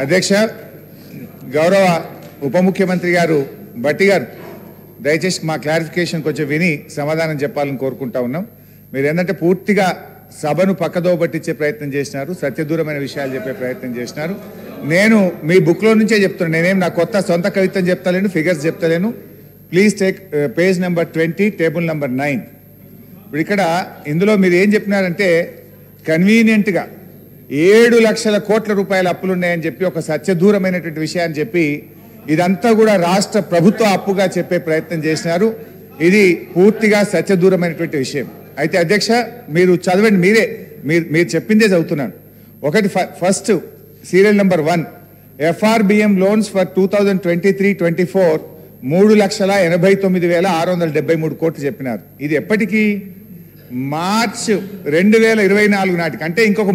అధ్యక్ష, గౌరవ ఉప ముఖ్యమంత్రి గారు భట్టి గారు దయచేసి మా క్లారిఫికేషన్ కొంచెం విని సమాధానం చెప్పాలని కోరుకుంటా ఉన్నాం. మీరు ఏంటంటే పూర్తిగా సభను పక్కదో పట్టించే ప్రయత్నం చేసినారు, సత్యదూరమైన విషయాలు చెప్పే ప్రయత్నం చేసినారు. నేను మీ బుక్లో నుంచే చెప్తున్నాను, నేనేం నా కొత్త సొంత కవిత్వం చెప్తలేను, ఫిగర్స్ చెప్తలేను. Please take page number 20 table number 9. ఇప్పుడు ఇక్కడ ఇందులో మీరు ఏం చెప్పినారంటే కన్వీనియంట్గా 7 లక్షల కోట్ల రూపాయల అప్పులున్నాయని చెప్పి ఒక సత్యదూరమైనటువంటి విషయాన్ని చెప్పి ఇదంతా కూడా రాష్ట్ర ప్రభుత్వ అప్పుగా చెప్పే ప్రయత్నం చేసినారు. ఇది పూర్తిగా సత్యదూరమైనటువంటి విషయం. అయితే అధ్యక్ష, మీరు చదవండి, మీరు చెప్పిందే చదువుతున్నాను. ఒకటి first serial number 1 FRBM loans for 2023-24 3,89,673 కోట్లు చెప్పినారు. ఇది ఎప్పటికీ? మార్చ్ 2024 నాటికి, అంటే ఇంకొక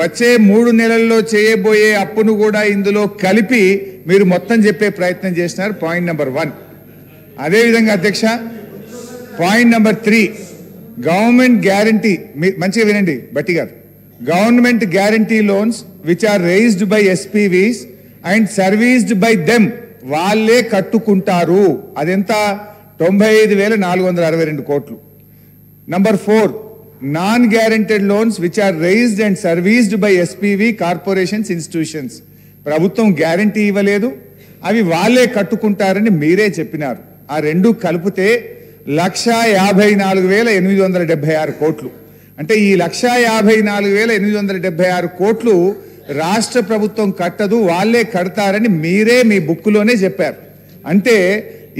వచ్చే 3 నెలల్లో చేయబోయే అప్పును కూడా ఇందులో కలిపి మీరు మొత్తం చెప్పే ప్రయత్నం చేసినారు. Point number 1. అదేవిధంగా అధ్యక్ష, పాయింట్ నెంబర్ 3 గవర్నమెంట్ గ్యారంటీ, మంచిగా వినండి భట్టి గారు, government guarantee loans which are raised by SPVs and serviced by them, వాళ్ళే కట్టుకుంటారు. అదెంత? 95,462 కోట్లు. Number 4 non guaranteed loans which are raised and serviced by SPV corporations institutions, ప్రభుత్వం గ్యారంటీ ఇవ్వలేదు, అవి వాళ్ళే కట్టుకుంటారని మీరే చెప్పినారు. ఆ రెండు కలిపితే 1,54,876 కోట్లు. అంటే ఈ 1,54,876 కోట్లు రాష్ట్ర ప్రభుత్వం కట్టదు, వాళ్ళే కడతారని మీరే మీ బుక్లోనే చెప్పారు. అంటే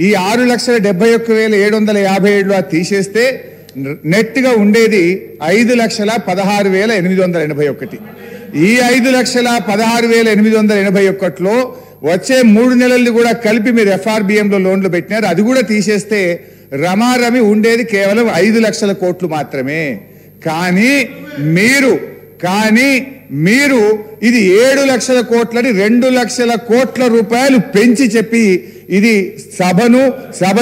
ఈ 6,71,757 తీసేస్తే నెట్గా ఉండేది 5,16,881. ఈ 5,16,881లో వచ్చే 3 నెలలు కూడా కలిపి మీరు FRBMలో లోన్లు పెట్టినారు. అది కూడా తీసేస్తే రమారమి ఉండేది కేవలం 5 లక్షల కోట్లు మాత్రమే. కానీ మీరు ఇది 7 లక్షల కోట్లని 2 లక్షల కోట్ల రూపాయలు పెంచి చెప్పి ఇది సభ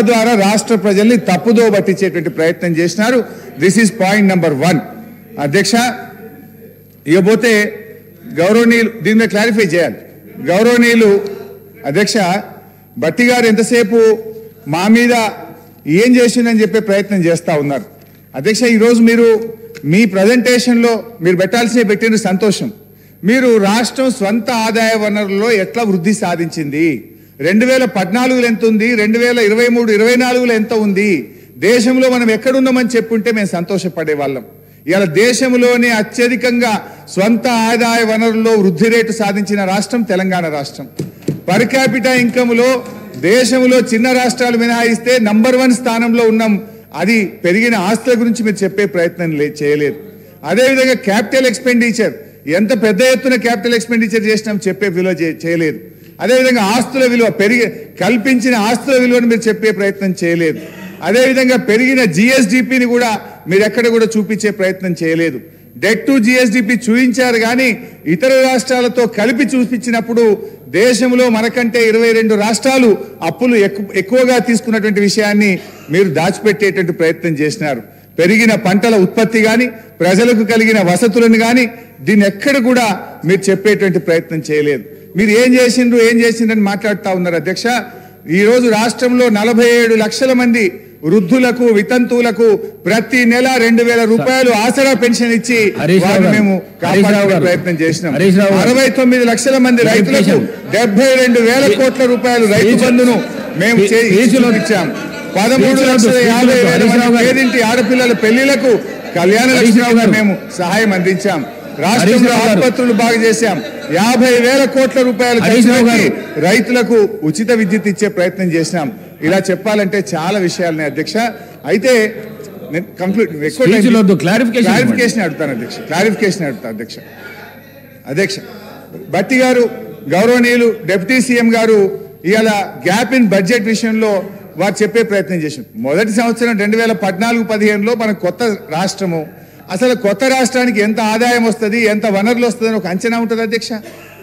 ద్వారా రాష్ట్ర ప్రజల్ని తప్పుదో పట్టించేటువంటి ప్రయత్నం చేసినారు. This is point number 1. అధ్యక్ష, ఇకపోతే గౌరవనీయులు దీని మీద క్లారిఫై చేయాలి. గౌరవనీయులు అధ్యక్ష, భట్టి గారు ఎంతసేపు మా మీద ఏం చేసిందని చెప్పే ప్రయత్నం చేస్తూ ఉన్నారు. అధ్యక్ష, ఈరోజు మీరు మీ ప్రజెంటేషన్లో మీరు పెట్టిన సంతోషం. మీరు రాష్ట్రం స్వంత ఆదాయ వనరుల్లో ఎట్లా వృద్ధి సాధించింది, 2014లో ఎంత ఉంది, 2023-24లో ఎంత ఉంది, దేశంలో మనం ఎక్కడున్నామని చెప్పుంటే మేము సంతోషపడే వాళ్ళం. ఇవాళ దేశంలోనే అత్యధికంగా స్వంత ఆదాయ వనరుల్లో వృద్ధి రేటు సాధించిన రాష్ట్రం తెలంగాణ రాష్ట్రం. పర్ క్యాపిటా ఇన్కమ్లో దేశంలో చిన్న రాష్ట్రాలు మినహాయిస్తే నంబర్ 1 స్థానంలో ఉన్నాం. అది పెరిగిన ఆస్తుల గురించి మీరు చెప్పే ప్రయత్నం చేయలేదు. అదేవిధంగా క్యాపిటల్ ఎక్స్పెండిచర్, ఎంత పెద్ద ఎత్తున క్యాపిటల్ ఎక్స్పెండిచర్ చేసినాం చెప్పే విలువ చేయలేదు. అదేవిధంగా ఆస్తుల విలువ కల్పించిన ఆస్తుల విలువను మీరు చెప్పే ప్రయత్నం చేయలేదు. అదేవిధంగా పెరిగిన GSDPని కూడా మీరు ఎక్కడ కూడా చూపించే ప్రయత్నం చేయలేదు. డెట్ టు GSDP చూపించారు, కానీ ఇతర రాష్ట్రాలతో కలిపి చూపించినప్పుడు దేశంలో మనకంటే 22 రాష్ట్రాలు అప్పులు ఎక్కువగా తీసుకున్నటువంటి విషయాన్ని మీరు దాచిపెట్టేటువంటి ప్రయత్నం చేసినారు. పెరిగిన పంటల ఉత్పత్తి కానీ, ప్రజలకు కలిగిన వసతులను కానీ దీన్ని ఎక్కడ కూడా మీరు చెప్పేటువంటి ప్రయత్నం చేయలేదు. మీరు ఏం చేసిండ్రని మాట్లాడుతూ ఉన్నారు. అధ్యక్ష, ఈరోజు రాష్ట్రంలో 47 లక్షల మంది వృద్ధులకు, వితంతువులకు ప్రతి నెల 2,000 రూపాయలు ఆసరా పెన్షన్ ఇచ్చి వారిని మేము కాపాడే ప్రయత్నం చేసినాం. 69 లక్షల మంది రైతులకు 72,000 కోట్ల రూపాయలు రైతు బంధును మేము ఇచ్చాం. 13,50,000 పేదింటి ఆడపిల్లల పెళ్లిలకు కళ్యాణ లక్ష్మిగా మేము సహాయం అందించాం. రాష్ట్రంలో ఆసుపత్రులు బాగు చేశాం. 50,000 కోట్ల రూపాయలు రైతులకు ఉచిత విద్యుత్ ఇచ్చే ప్రయత్నం చేసినాం. ఇలా చెప్పాలంటే చాలా విషయాలున్నాయి అధ్యక్ష. అయితే క్లారిఫికేషన్ అడుగుతాను అధ్యక్ష. భట్టి గారు, గౌరవనీయులు డిప్యూటీ సీఎం గారు ఇవాళ గ్యాప్ ఇన్ బడ్జెట్ విషయంలో వారు చెప్పే ప్రయత్నం చేశారు. మొదటి సంవత్సరం 2014-15లో మన కొత్త రాష్ట్రము, అసలు కొత్త రాష్ట్రానికి ఎంత ఆదాయం వస్తుంది, ఎంత వనరులు వస్తుంది అని ఒక అంచనా ఉంటుంది అధ్యక్ష.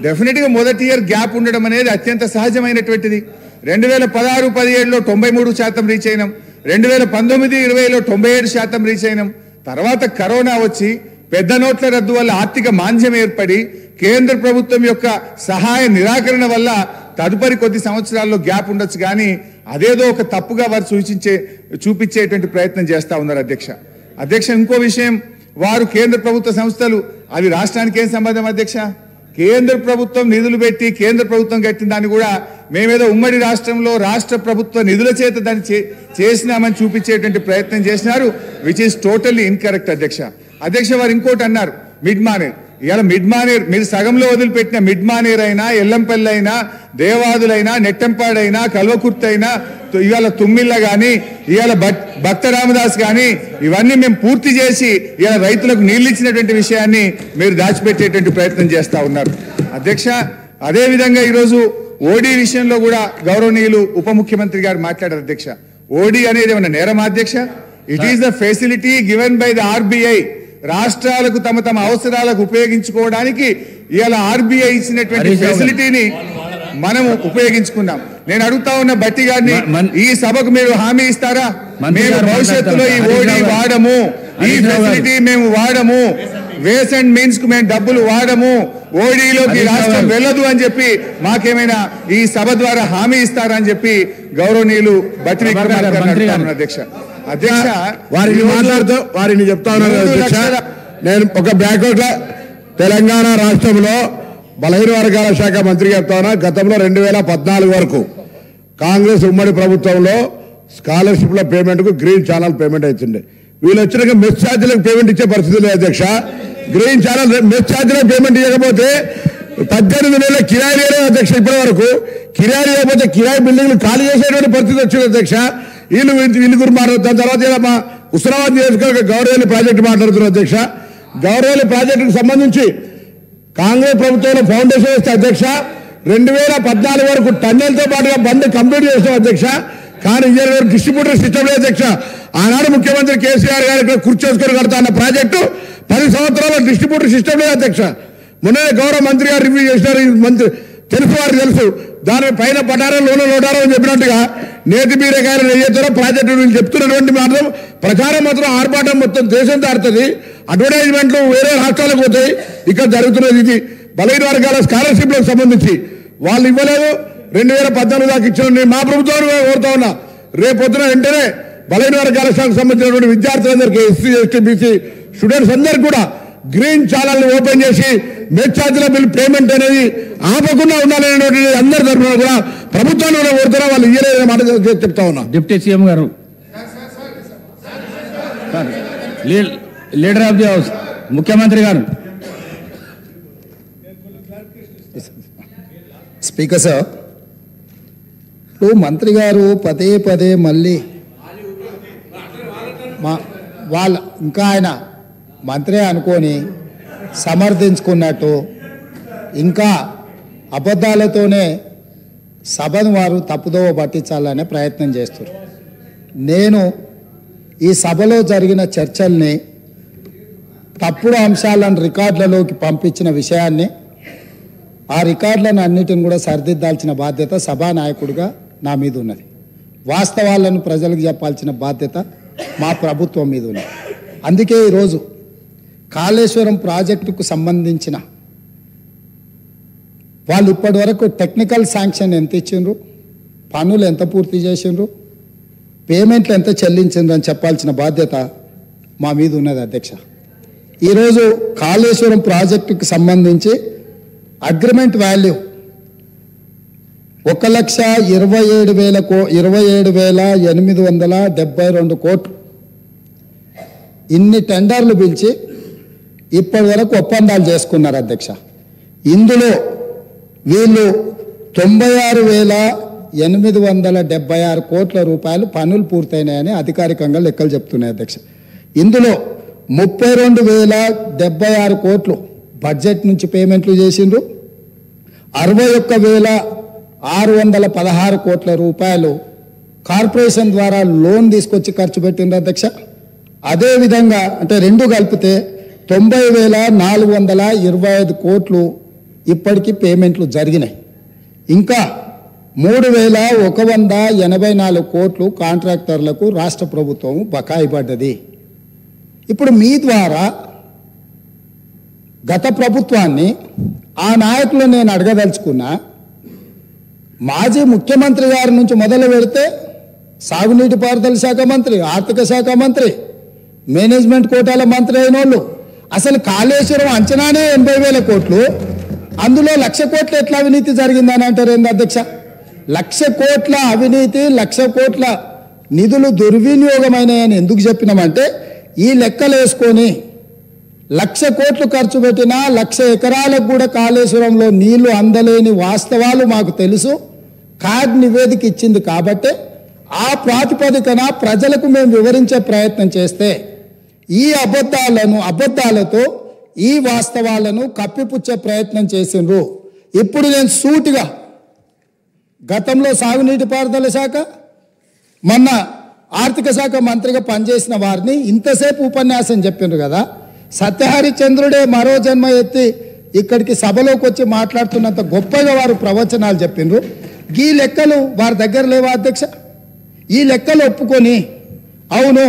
డెఫినెట్గా మొదటి ఇయర్ గ్యాప్ ఉండడం అనేది అత్యంత సహజమైనటువంటిది. 2016-17లో 93% రీచ్ అయినాం, 2019-20లో 97% రీచ్ అయినాం. తర్వాత కరోనా వచ్చి పెద్ద నోట్ల రద్దు వల్ల ఆర్థిక మాంద్యం ఏర్పడి కేంద్ర ప్రభుత్వం యొక్క సహాయ నిరాకరణ వల్ల తదుపరి కొద్ది సంవత్సరాల్లో గ్యాప్ ఉండొచ్చు కానీ అదేదో ఒక తప్పుగా వారు చూపించేటువంటి ప్రయత్నం చేస్తా ఉన్నారు అధ్యక్ష ఇంకో విషయం, వారు కేంద్ర ప్రభుత్వ సంస్థలు అవి రాష్ట్రానికి ఏం సంబంధం అధ్యక్ష? కేంద్ర ప్రభుత్వం నిధులు పెట్టి కేంద్ర ప్రభుత్వం కట్టిన దాన్ని కూడా మేమేదో ఉమ్మడి రాష్ట్రంలో రాష్ట్ర ప్రభుత్వ నిధుల చేత దాన్ని చేసినామని చూపించేటువంటి ప్రయత్నం చేసినారు, విచ్ ఈస్ టోటల్లీ ఇన్కరెక్ట్ అధ్యక్ష. వారు ఇంకోటి అన్నారు, మిడ్ మానేర్. ఇవాళ మిడ్ మానేర్ మీరు సగంలో వదిలిపెట్టిన మిడ్ మానేర్ అయినా, ఎల్లంపల్లి అయినా, దేవాదులైనా, నెట్టంపాడైనా, కల్వకుర్తి అయినా, ఇవాళ తుమ్మిళ్ళ కానీ, ఇవాళ భక్త రామదాస్ కానీ ఇవన్నీ మేము పూర్తి చేసి ఇవాళ రైతులకు నీళ్ళు ఇచ్చినటువంటి విషయాన్ని మీరు దాచిపెట్టేటువంటి ప్రయత్నం చేస్తా ఉన్నారు అధ్యక్ష. అదేవిధంగా ఈరోజు ఓడీ విషయంలో కూడా గౌరవనీయులు ఉప ముఖ్యమంత్రి గారు మాట్లాడారు అధ్యక్ష. ఓడీ అనేది ఏమన్నా నేరమా అధ్యక్ష? It is the facility given by the RBI. రాష్ట్రాలకు తమ అవసరాలకు ఉపయోగించుకోవడానికి ఇవాళ ఆర్బీఐ ఇచ్చినటువంటి ఫెసిలిటీని మనం ఉపయోగించుకున్నాం. నేను అడుగుతా ఉన్న బట్టి గారిని, ఈ సభకు మీరు హామీ ఇస్తారా? మేము భవిష్యత్తులో ఈ ఓడీ వాడము, ఈ ఫెసిలిటీ మేము వాడము, వేస్ అండ్ మీన్స్ కు మేము డబ్బులు వాడము, ఓడీలోకి రాష్ట్రం వెళ్ళదు అని చెప్పి మాకేమైనా ఈ సభ ద్వారా హామీ ఇస్తారా అని చెప్పి గౌరవనీయులు బట్టి విక్రమార్క అధ్యక్ష వారిని మాట్లాడుతూ వారిని చెప్తా ఉన్నాను అధ్యక్ష. నేను ఒక బ్యాక్వర్డ్ తెలంగాణ రాష్ట్రంలో బలహీన వర్గాల శాఖ మంత్రి చెప్తా ఉన్నా. గతంలో 2014 వరకు కాంగ్రెస్ ఉమ్మడి ప్రభుత్వంలో స్కాలర్షిప్ల పేమెంట్కు గ్రీన్ ఛానల్ పేమెంట్ అవుతుండే. వీళ్ళు వచ్చినాక మెస్ ఛార్జీలకు పేమెంట్ ఇచ్చే పరిస్థితి లేదు అధ్యక్ష. గ్రీన్ ఛానల్ మెస్ ఛార్జీలకు పేమెంట్ ఇవ్వకపోతే 18 నెలల కిరాయి లేదు అధ్యక్ష. ఇప్పటి వరకు కిరాయి లేకపోతే కిరాయి బిల్డింగ్లు ఖాళీ చేసేటువంటి పరిస్థితి వచ్చింది అధ్యక్ష. వీళ్ళు గురించి మాట్లాడుతారు. తర్వాత మా హుస్నాబాద్ నియోజకవర్గ గౌరవల్లి ప్రాజెక్టు మాట్లాడుతున్నారు అధ్యక్ష. గౌరవల్లి ప్రాజెక్టుకు సంబంధించి కాంగ్రెస్ ప్రభుత్వంలో ఫౌండేషన్ వేస్తే అధ్యక్ష 2014 వరకు టన్నెల్తో పాటుగా బండ్ కంప్లీట్ చేస్తాం అధ్యక్ష. కానీ ఇయర్ డిస్ట్రిబ్యూటర్ సిస్టమ్ లేదు అధ్యక్ష. ఆనాడు ముఖ్యమంత్రి కేసీఆర్ గారు ఇక్కడ కూర్చోసుకొని కడతా అన్న ప్రాజెక్టు 10 సంవత్సరాల డిస్ట్రిబ్యూటర్ సిస్టమ్ లేదు అధ్యక్ష. మొన్న గౌరవ మంత్రి గారు రివ్యూ చేసినారు, మంత్రి తెలుసు, వారికి తెలుసు. దాని పైన పటారో లోటారో అని చెప్పినట్టుగా నేతి బీరకాయలు నెయ్యేతారో ప్రాజెక్టు వీళ్ళు చెప్తున్నటువంటి మాత్రం ప్రచారం మాత్రం ఆర్భాటం మొత్తం దేశం దాడుతుంది. అడ్వర్టైజ్మెంట్లు వేరే రాష్ట్రాలకు పోతాయి. ఇక్కడ జరుగుతున్నది ఇది. బలహీన వర్గాల స్కాలర్షిప్లకు సంబంధించి వాళ్ళు ఇవ్వలేదు. 2014 దాకా ఇచ్చిన నేను మా ప్రభుత్వాన్ని కోరుతా ఉన్నా, రేపొద్దున వెంటనే బలహీన వర్గాల శాఖకు సంబంధించినటువంటి విద్యార్థులందరికీ, ఎస్సీ ఎస్టీ బీసీ స్టూడెంట్స్ అందరికీ కూడా గ్రీన్ ఛానల్ ఓపెన్ చేసి మెస్ ఛార్జీల బిల్ పేమెంట్ అనేది ఆపకుండా ఉండాలనేటువంటి అందరి తరఫున కూడా ప్రభుత్వాన్ని కూడా కోరుతున్నా. వాళ్ళు ఇయ్యలేదని మాట చెప్తా ఉన్నా. డిప్యూటీ సీఎం గారు, లీడర్ ఆఫ్ ది హౌస్, ముఖ్యమంత్రి గారు. స్పీకర్ సార్, ఇప్పుడు మంత్రి గారు పదే పదే మళ్ళీ వాళ్ళ ఇంకా ఆయన మంత్రి అనుకొని సమర్థించుకున్నట్టు ఇంకా అబద్ధాలతోనే సభను వారు తప్పుదోవ పట్టించాలనే ప్రయత్నం చేస్తారు. నేను ఈ సభలో జరిగిన చర్చల్ని తప్పుడు అంశాలను రికార్డులలోకి పంపించిన విషయాన్ని, ఆ రికార్డులను అన్నిటిని కూడా సరిదిద్దాల్సిన బాధ్యత సభానాయకుడిగా నా మీద ఉన్నది. వాస్తవాలను ప్రజలకు చెప్పాల్సిన బాధ్యత మా ప్రభుత్వం మీద ఉన్నది. అందుకే ఈరోజు కాళేశ్వరం ప్రాజెక్టుకు సంబంధించిన వాళ్ళు ఇప్పటి వరకు టెక్నికల్ శాంక్షన్ ఎంత ఇచ్చిండ్రు, పనులు ఎంత పూర్తి చేసిండ్రు, పేమెంట్లు ఎంత చెల్లించిండ్రు అని చెప్పాల్సిన బాధ్యత మా మీద ఉన్నది అధ్యక్ష. ఈరోజు కాళేశ్వరం ప్రాజెక్టుకు సంబంధించి అగ్రిమెంట్ వాల్యూ 1,27,872 కోట్లు. ఇన్ని టెండర్లు పిలిచి ఇప్పటి వరకు ఒప్పందాలు చేసుకున్నారు అధ్యక్ష. ఇందులో వీళ్ళు 96,876 కోట్ల రూపాయలు పనులు పూర్తయినాయని అధికారికంగా లెక్కలు చెప్తున్నాయి అధ్యక్ష. ఇందులో 32,076 కోట్లు బడ్జెట్ నుంచి పేమెంట్లు చేసిండ్రు. 61,616 కోట్ల రూపాయలు కార్పొరేషన్ ద్వారా లోన్ తీసుకొచ్చి ఖర్చు పెట్టిండ్రు అధ్యక్ష. అదేవిధంగా అంటే రెండు కలిపితే 90,425 కోట్లు ఇప్పటికీ పేమెంట్లు జరిగినాయి. ఇంకా 3,184 కోట్లు కాంట్రాక్టర్లకు రాష్ట్ర ప్రభుత్వం బకాయి పడ్డది. ఇప్పుడు మీ ద్వారా గత ప్రభుత్వాన్ని ఆ నాయకులు నేను అడగదలుచుకున్నా, మాజీ ముఖ్యమంత్రి గారి నుంచి మొదలు పెడితే సాగునీటి పారుదల శాఖ మంత్రి, ఆర్థిక శాఖ మంత్రి, మేనేజ్మెంట్ కోటాల మంత్రి అయిన వాళ్ళు అసలు కాళేశ్వరం అంచనానే 80,000 కోట్లు, అందులో 1,00,000 కోట్లు ఎట్లా అవినీతి జరిగిందని అంటారు ఏంది అధ్యక్ష? 1,00,000 కోట్ల అవినీతి, 1,00,000 కోట్ల నిధులు దుర్వినియోగమైనాయని ఎందుకు చెప్పినామంటే, ఈ లెక్కలు వేసుకొని 1,00,000 కోట్లు ఖర్చు పెట్టినా 1,00,000 ఎకరాలకు కూడా కాళేశ్వరంలో నీళ్లు అందలేని వాస్తవాలు మాకు తెలుసు. కార్డ్ నివేదిక ఇచ్చింది కాబట్టి ఆ ప్రాతిపదికన ప్రజలకు మేము వివరించే ప్రయత్నం చేస్తే ఈ అబద్ధాలతో ఈ వాస్తవాలను కప్పిపుచ్చే ప్రయత్నం చేసిండ్రు. ఇప్పుడు నేను సూటిగా గతంలో సాగునీటి పారుదల శాఖ, మొన్న ఆర్థిక శాఖ మంత్రిగా పనిచేసిన వారిని ఇంతసేపు ఉపన్యాసం చెప్పిండ్రు కదా, సత్యహరిచంద్రుడే మరో జన్మ ఎత్తి ఇక్కడికి సభలోకి వచ్చి మాట్లాడుతున్నంత గొప్పగా వారు ప్రవచనాలు చెప్పిండ్రు. ఈ లెక్కలు వారి దగ్గర లేవా అధ్యక్ష? ఈ లెక్కలు ఒప్పుకొని అవును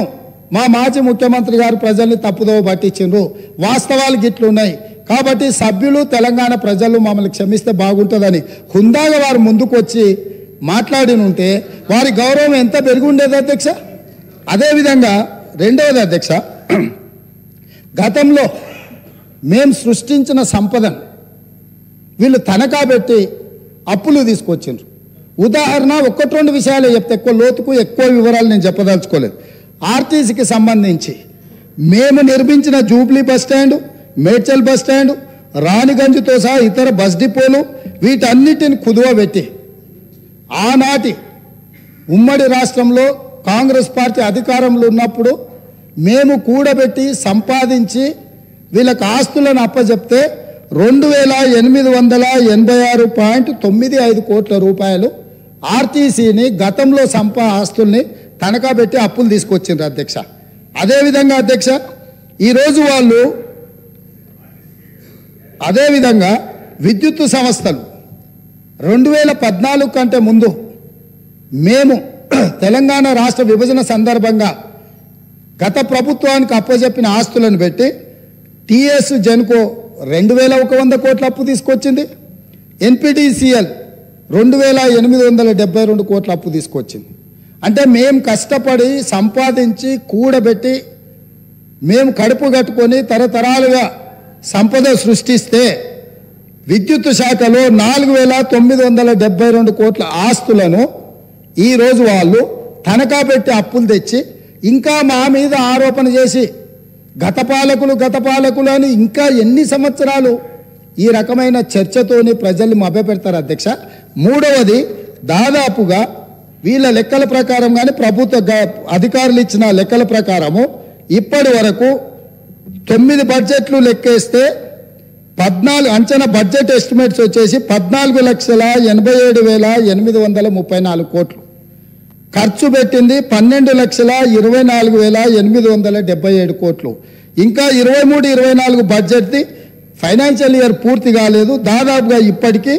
మా మాజీ ముఖ్యమంత్రి గారు ప్రజల్ని తప్పుదోవ పట్టించిండ్రు, వాస్తవాలు గిట్లున్నాయి కాబట్టి సభ్యులు తెలంగాణ ప్రజలు మమ్మల్ని క్షమిస్తే బాగుంటుందని హుందాగా వారు ముందుకు వచ్చి మాట్లాడి ఉంటే వారి గౌరవం ఎంత పెరిగి ఉండేది అధ్యక్ష. అదేవిధంగా రెండవది అధ్యక్ష, గతంలో మేము సృష్టించిన సంపదను వీళ్ళు తనఖా పెట్టి అప్పులు తీసుకొచ్చిండ్రు. ఉదాహరణ 1-2 విషయాలు చెప్తే ఎక్కువ లోతుకు ఎక్కువ వివరాలు నేను చెప్పదలుచుకోలేదు. ఆర్టీసీకి సంబంధించి మేము నిర్మించిన Jubilee bus stand, Medchal bus stand, రాణిగంజ్తో సహా ఇతర బస్ డిపోలు వీటన్నిటిని కుదువ పెట్టి ఆనాటి ఉమ్మడి రాష్ట్రంలో కాంగ్రెస్ పార్టీ అధికారంలో ఉన్నప్పుడు మేము కూడబెట్టి సంపాదించి వీళ్ళకి ఆస్తులను అప్పచెప్తే 2,886.95 కోట్ల రూపాయలు ఆర్టీసీని గతంలో ఆస్తుల్ని తనఖా పెట్టి అప్పులు తీసుకొచ్చిండ్రు అధ్యక్ష. అదేవిధంగా అధ్యక్ష ఈరోజు వాళ్ళు అదేవిధంగా విద్యుత్ సంస్థలు 2014 కంటే ముందు మేము తెలంగాణ రాష్ట్ర విభజన సందర్భంగా గత ప్రభుత్వానికి అప్పచెప్పిన ఆస్తులను పెట్టి టీఎస్ జెన్కో 2,100 కోట్ల అప్పు తీసుకొచ్చింది, ఎన్పిటిసిఎల్ 2,872 కోట్ల అప్పు తీసుకొచ్చింది. అంటే మేము కష్టపడి సంపాదించి కూడబెట్టి మేము కడుపు కట్టుకొని తరతరాలుగా సంపద సృష్టిస్తే విద్యుత్ శాఖలో 4,972 కోట్ల ఆస్తులను ఈరోజు వాళ్ళు తనఖా పెట్టి అప్పులు తెచ్చి ఇంకా మా మీద ఆరోపణ చేసి గత పాలకులు అని ఇంకా ఎన్ని సంవత్సరాలు ఈ రకమైన చర్చతోని ప్రజల్ని మభ్యపెడతారు అధ్యక్ష. మూడవది దాదాపుగా వీళ్ళ లెక్కల ప్రకారం కానీ ప్రభుత్వ అధికారులు ఇచ్చిన లెక్కల ప్రకారము ఇప్పటి వరకు 9 బడ్జెట్లు లెక్కేస్తే 14 అంచనా బడ్జెట్ ఎస్టిమేట్స్ వచ్చేసి 14,87,834 కోట్లు, ఖర్చు పెట్టింది 12,24,877 కోట్లు. ఇంకా 23-24 బడ్జెట్ది ఫైనాన్షియల్ ఇయర్ పూర్తి కాలేదు. దాదాపుగా ఇప్పటికీ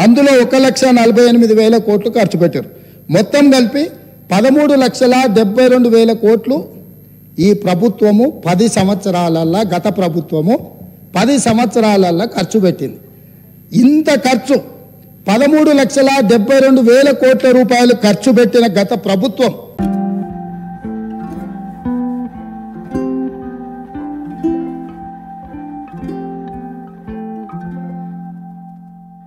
అందులో 1,48,000 కోట్లు ఖర్చు పెట్టారు. మొత్తం కలిపి 13,72,000 కోట్లు ఈ ప్రభుత్వము 10 సంవత్సరాలల్లా, గత ప్రభుత్వము 10 సంవత్సరాలల్లా ఖర్చు పెట్టింది. ఇంత ఖర్చు 13,72,000 కోట్ల రూపాయలు ఖర్చు పెట్టిన గత ప్రభుత్వం